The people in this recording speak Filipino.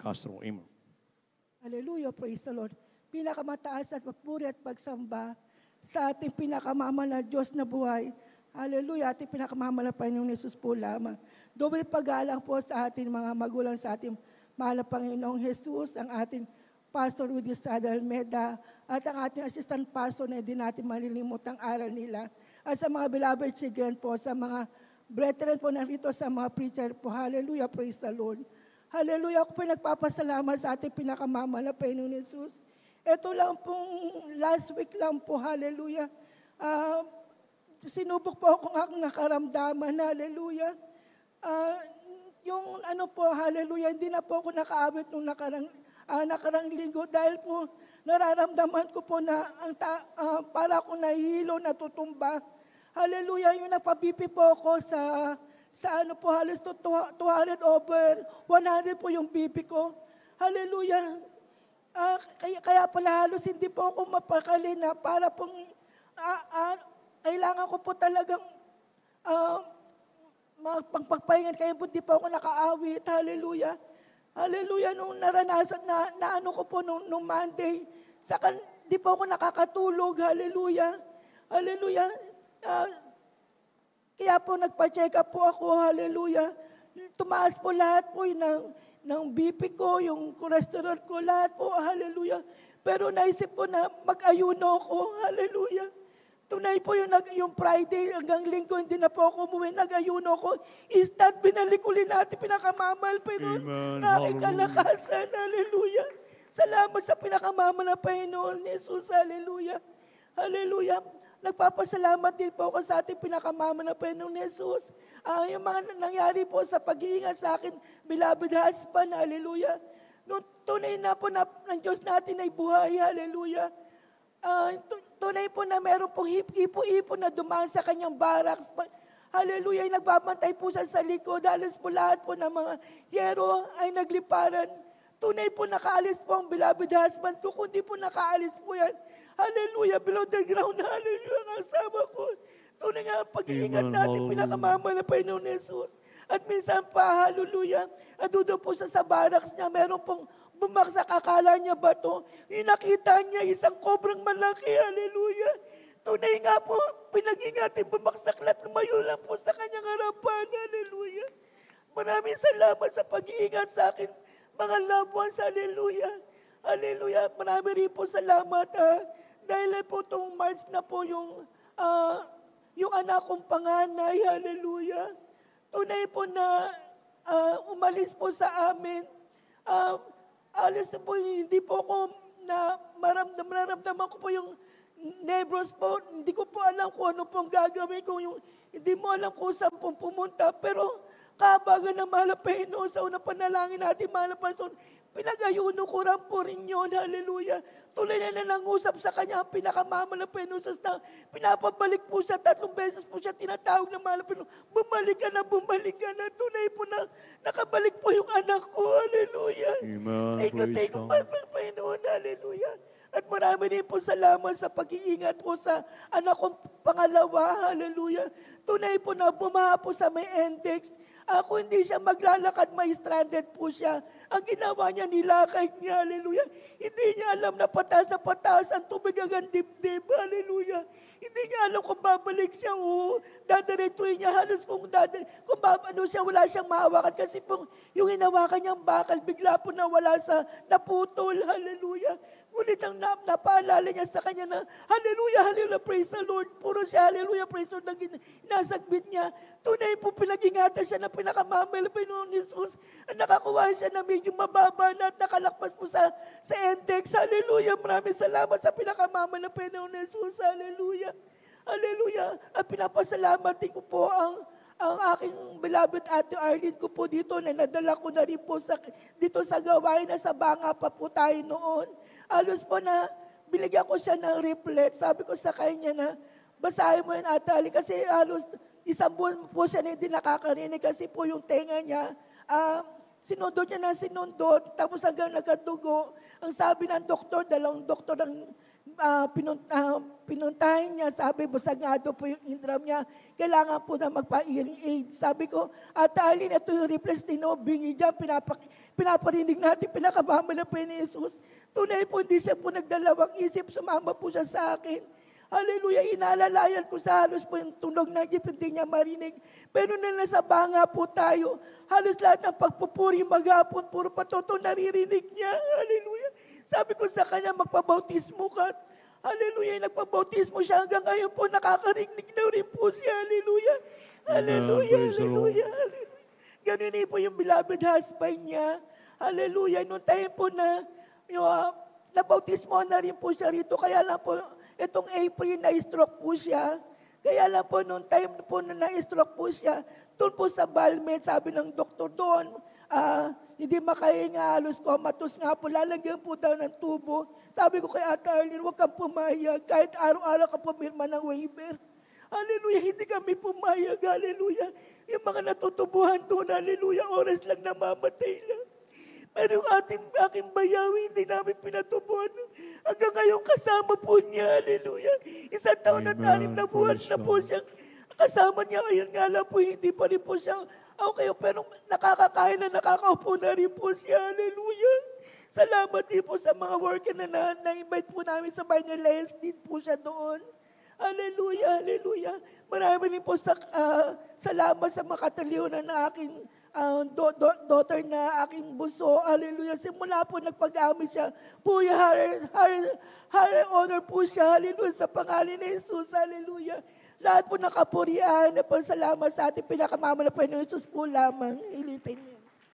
Castro. Amen. Hallelujah, praise the Lord. Pinakamataas at papuri at pagsamba sa ating pinakamama na Diyos na buhay. Hallelujah, ating pinakamama na Panginoong Yesus po lamang. Doble paggalang po sa ating mga magulang, sa ating mahal na Panginoong Jesus, ang ating Pastor Rudy Estrada Almeida, at ang ating assistant pastor na hindi natin malilimutang aral nila. At sa mga beloved children po, sa mga brethren po narito, sa mga preacher po. Hallelujah, praise the Lord. Hallelujah, ako po nagpapasalamat sa ating pinakamama na Panginoon Jesus. Ito lang pong last week lang po, hallelujah. Sinubok po akong aking nakaramdaman, hallelujah. Yung ano po, hallelujah, hindi na po ako nakaabot nung nakarang linggo dahil po nararamdaman ko po na para akong nahihilo, natutumba. Hallelujah, yung napabipi po ako sa ano po, halos 200 over 100 po yung BP ko. Hallelujah. Kaya pala halos hindi po ako mapakali na para pong kailangan ko po talagang pagpapahingan, kaya po di po ako nakaawit. Hallelujah. Hallelujah. Nung naranasan na ano ko po nung Monday, saka di po ako nakakatulog. Hallelujah. Hallelujah. Kaya po nagpa-check up po ako, hallelujah. Tumaas po lahat po ng BP ko, yung cholesterol ko, lahat po, hallelujah. Pero naisip ko na mag-ayuno ko, hallelujah. Tunay po yung Friday hanggang Linggo, hindi na po ako umuwi, nag-ayuno ko. Instant, binalik ulit natin, pinakamamal pa yun. Aking kalakasan, hallelujah. Salamat sa pinakamamal na Panginoon Jesus, hallelujah. Hallelujah. Nagpapasalamat din po ako sa ating pinakamama na Panginoon Jesus. Yung mga nangyari po sa pag-iingat sa akin, beloved husband, hallelujah. Nung tunay na po na ng Diyos natin ay buhay, hallelujah. Tunay po na meron pong ipo-ipo na dumaan sa kanyang barracks. Hallelujah, nagbabantay po siya sa likod. Halos po lahat po ng mga yero ay nagliparan. Tunay po nakaalis po ang beloved husband ko, kundi po nakaalis po yan. Hallelujah, below the ground, hallelujah, ang asawa ko. Tunay nga, pag-iingat natin, pinakamama na Panginoon Jesus. At minsan pa, hallelujah, at doon po sa barracks niya, meron pong bumaksak, akala niya ba ito? Yung nakita niya, isang kobrang malaki, hallelujah. Tunay nga po, pinag-ingatin, bumaksak lahat, lumayo lang po sa kanyang harapan, hallelujah. Maraming salamat sa pag-iingat sa akin, mga loved ones, hallelujah. Hallelujah, marami rin po salamat, dahil po itong March na po yung anak kong panganay, hallelujah. Tunay po na umalis po sa amin. Alis po, hindi po ako na maramdaman ko po yung nervous po. Hindi ko po alam kung ano pong gagawin ko. Hindi mo alam kung saan pong pumunta. Pero kabagan na mahal na Panginoon sa unang panalangin natin, mahal na Panginoon, pinag-ayuno ko rin po rin yun, hallelujah. Tuloy na nangusap sa kanya ang pinakamama na Panginoon na pinapabalik po siya, 3 beses po siya tinatawag ng mahal na Panginoon, bumalik ka na. Tunay po na nakabalik po yung anak ko, hallelujah. Amen. Thank you, Panginoon, hallelujah. At marami rin po salamat sa pag-iingat po sa anak kong pangalawa, hallelujah. Tunay po na bumaha po sa may index. Ako hindi siya maglalakad, may stranded po siya. Ang ginawa niya, nilakay niya, hallelujah. Hindi niya alam na pataas ang tubig hanggang dibdib, hallelujah. Hindi niya alam kung babalik siya, dadaretuin niya halos wala siyang mahawakan kasi po yung hinawakan niyang bakal, bigla po nawala naputol, hallelujah. Ngunit ang napaalala niya sa kanya na, hallelujah, praise the Lord. Puro siya, hallelujah, praise the Lord, nasagbit niya. Tunay po pinag-ingatan siya na pinakamamay na Panginoon Jesus. Nakakuha siya na medyo mababa na at nakalakpas po sa index. Hallelujah, maraming salamat sa pinakamamay na Panginoon Jesus. Hallelujah, hallelujah. At pinapasalamat din ko po ang aking beloved Ate Arlene ko po dito na nadala ko na rin po dito sa gawain na sa banga pa po tayo noon. Alos po na binigyan ko siya ng replet. Sabi ko sa kanya na basahin mo yun, Ate Arlene, kasi halos isang buwan po siya na hindi nakakarinig kasi po yung tenga niya Sinundot niya na sinundot, tapos hanggang nagkadugo. Ang sabi ng doktor, dalawang doktor ang pinuntahin niya, sabi, busagado po yung indram niya. Kailangan po na magpa-hearing aid. Sabi ko, Ate Arlene, ito yung replace din o bingi dyan. Pinaparinig natin, pinakamama na po ni Jesus. Tunay po, hindi siya po nagdalawang isip, sumama po siya sa akin. Hallelujah, inalalayan ko sa halos po yung tunog ng jeep, hindi niya marinig. Pero na nasa banga po tayo, halos lahat ng pagpupuri maghapon, puro patoto naririnig niya. Hallelujah. Sabi ko sa kanya, magpabautismo ka. Hallelujah, nagpabautismo siya hanggang ngayon po, nakakarinig na rin po siya. Hallelujah. Hallelujah, hallelujah, hallelujah. Ganun po yung beloved husband niya. Hallelujah. Noong time po na, nabautismo na rin po siya rito, kaya lang po, itong April, na-stroke po siya. Kaya lang po, noong time po na na-stroke po siya, doon po sa Balmed, sabi ng doktor doon, hindi makahinga, halos comatose nga po, lalagyan po daw ng tubo. Sabi ko kay Ate Arlene, huwag kang pumayag, kahit araw-araw ka pumirma ng waiver. Hallelujah, hindi kami pumayag, hallelujah. Yung mga natutubuhan doon, hallelujah, oras lang namamatay lang. Pero yung aking bayawi, hindi namin pinatubuhan. Hanggang ngayon kasama po niya, hallelujah. 1 taon at 6 na buwan na po siya. Kasama niya, ayun nga lang po, hindi pa rin po siya okay. Pero nakakakain na nakakaupo na rin po siya, hallelujah. Salamat din po sa mga worker na na-invite po namin sa bahay niya. Din po siya doon. Hallelujah, hallelujah. Marami rin po salamat sa makataliunan na aking daughter na aking bunso. Hallelujah. Simula po nagpag-amin siya. Puya, higher honor po siya. Hallelujah. Sa pangalan ni Jesus. Hallelujah. Lahat po nakapurihan na po salamat sa ating pinakamama na po ni Jesus po lamang. Ilitin niyo.